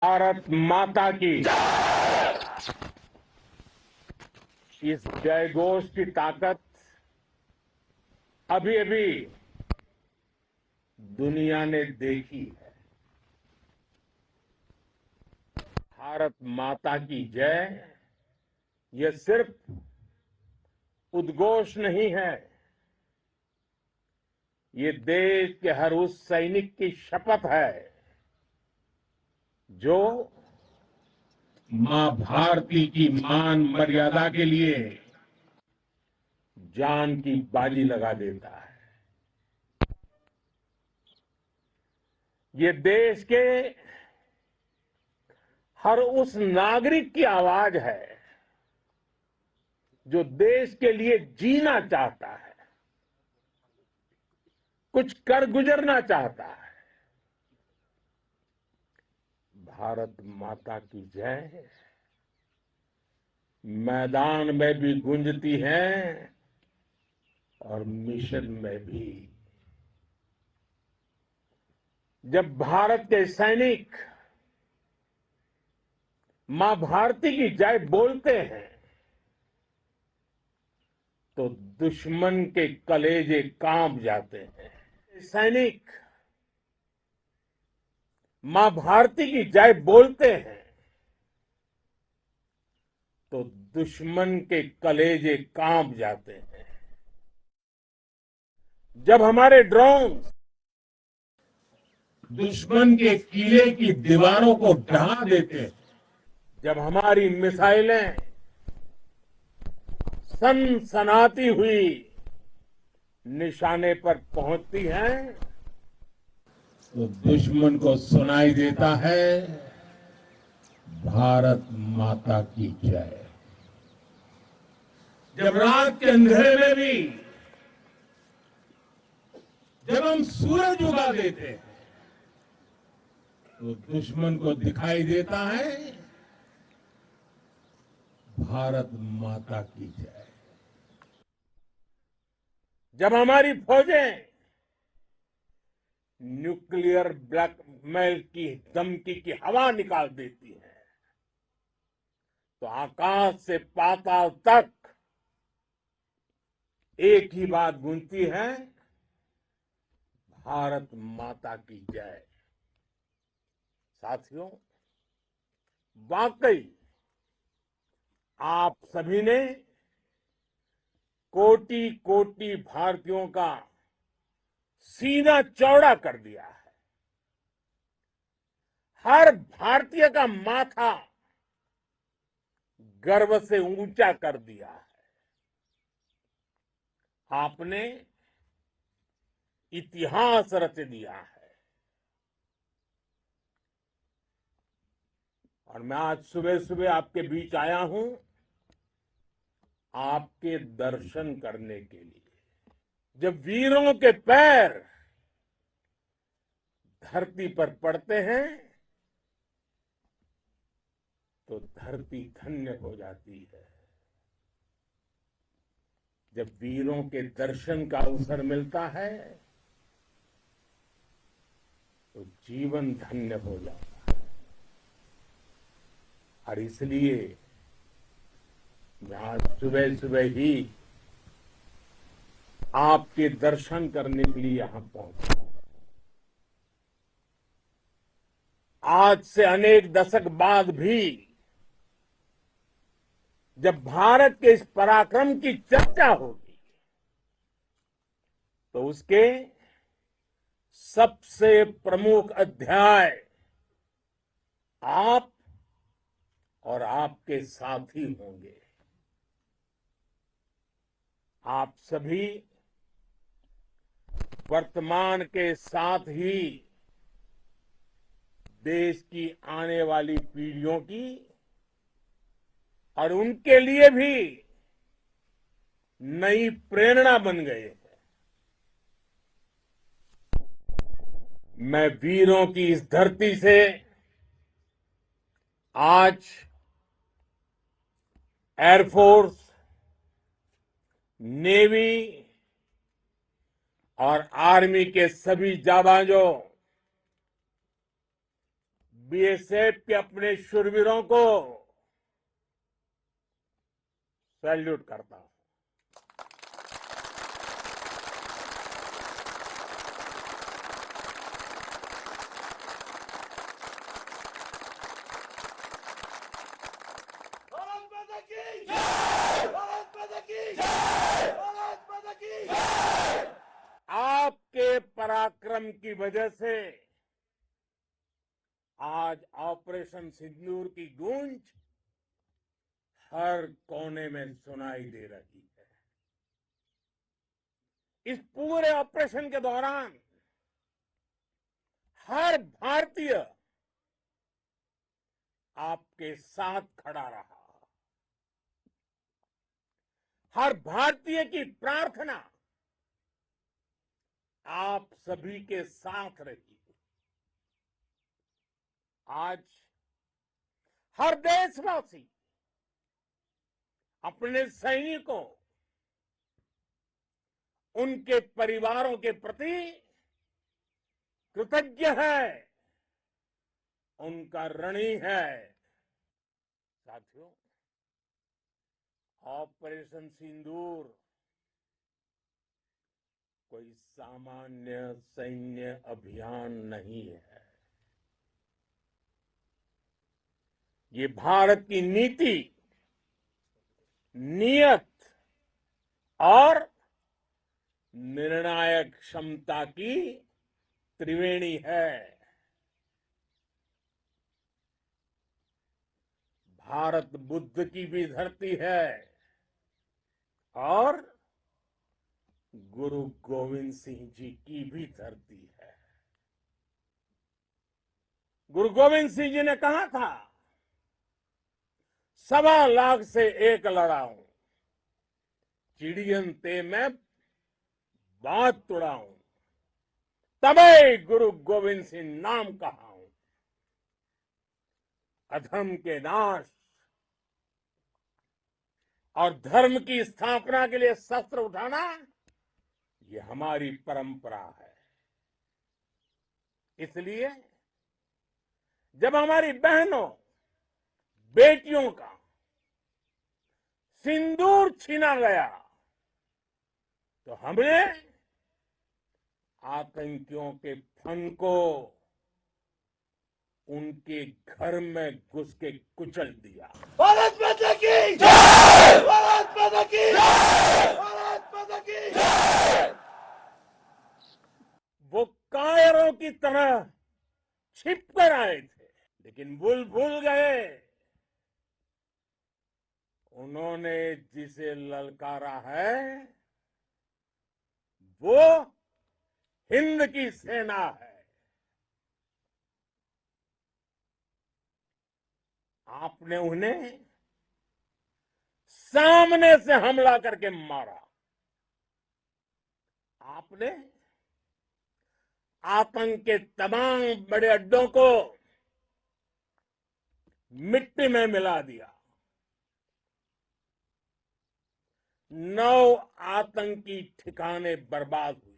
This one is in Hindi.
भारत माता की इस जयघोष की ताकत अभी अभी दुनिया ने देखी है। भारत माता की जय ये सिर्फ उद्घोष नहीं है, ये देश के हर उस सैनिक की शपथ है जो मां भारती की मान मर्यादा के लिए जान की बाजी लगा देता है। ये देश के हर उस नागरिक की आवाज है जो देश के लिए जीना चाहता है, कुछ कर गुजरना चाहता है। भारत माता की जय मैदान में भी गूंजती है और मिशन में भी। जब भारत के सैनिक मां भारती की जय बोलते हैं तो दुश्मन के कलेजे कांप जाते हैं। सैनिक मां भारती की जय बोलते हैं तो दुश्मन के कलेजे कांप जाते हैं। जब हमारे ड्रोन दुश्मन के किले की दीवारों को ढहा देते हैं, जब हमारी मिसाइलें सनसनाती हुई निशाने पर पहुंचती हैं तो दुश्मन को सुनाई देता है भारत माता की जय। जब रात के अंधेरे में भी जब हम सूरज उगा देते हैं तो दुश्मन को दिखाई देता है भारत माता की जय। जब हमारी फौजें न्यूक्लियर ब्लैकमेल की धमकी की हवा निकाल देती है तो आकाश से पाताल तक एक ही बात गूंजती है, भारत माता की जय। साथियों, वाकई आप सभी ने कोटि कोटि भारतीयों का सीना चौड़ा कर दिया है। हर भारतीय का माथा गर्व से ऊंचा कर दिया है। आपने इतिहास रच दिया है। और मैं आज सुबह सुबह आपके बीच आया हूं आपके दर्शन करने के लिए। जब वीरों के पैर धरती पर पड़ते हैं तो धरती धन्य हो जाती है। जब वीरों के दर्शन का अवसर मिलता है तो जीवन धन्य हो जाता है। और इसलिए मैं आज सुबह सुबह ही आपके दर्शन करने के लिए यहां पहुंचा। आज से अनेक दशक बाद भी जब भारत के इस पराक्रम की चर्चा होगी तो उसके सबसे प्रमुख अध्याय आप और आपके साथी होंगे। आप सभी वर्तमान के साथ ही देश की आने वाली पीढ़ियों की और उनके लिए भी नई प्रेरणा बन गए हैं। मैं वीरों की इस धरती से आज एयरफोर्स, नेवी और आर्मी के सभी जाबाजों, बीएसएफ के अपने शूरवीरों को सैल्यूट करता हूं। भारत माता की जय! भारत माता की जय! भारत माता की जय! आपके पराक्रम की वजह से आज ऑपरेशन सिंदूर की गूंज हर कोने में सुनाई दे रही है। इस पूरे ऑपरेशन के दौरान हर भारतीय आपके साथ खड़ा रहा। हर भारतीय की प्रार्थना आप सभी के साथ रही। आज हर देशवासी अपने सैनिकों, उनके परिवारों के प्रति कृतज्ञ है, उनका ऋणी है। साथियों, ऑपरेशन सिंदूर कोई सामान्य सैन्य अभियान नहीं है। ये भारत की नीति, नियत और निर्णायक क्षमता की त्रिवेणी है। भारत बुद्ध की भी धरती है और गुरु गोविंद सिंह जी की भी धरती है। गुरु गोविंद सिंह जी ने कहा था, 1.25 से एक लड़ाऊं, चिड़ियन ते मैं बात तुड़ाऊं, तबे गुरु गोविंद सिंह नाम कहाऊं। अधर्म के नाश और धर्म की स्थापना के लिए शस्त्र उठाना, ये हमारी परंपरा है। इसलिए जब हमारी बहनों, बेटियों का सिंदूर छीना गया, तो हमने आतंकियों के फन को उनके घर में घुस के कुचल दिया। भारत माता की जय! भारत माता की जय! भारत माता की जय! वो कायरों की तरह छिप कर आए थे, लेकिन भूल गए उन्होंने जिसे ललकारा है वो हिंद की सेना है। आपने उन्हें सामने से हमला करके मारा। आपने आतंक के तमाम बड़े अड्डों को मिट्टी में मिला दिया। 9 आतंकी ठिकाने बर्बाद हुए।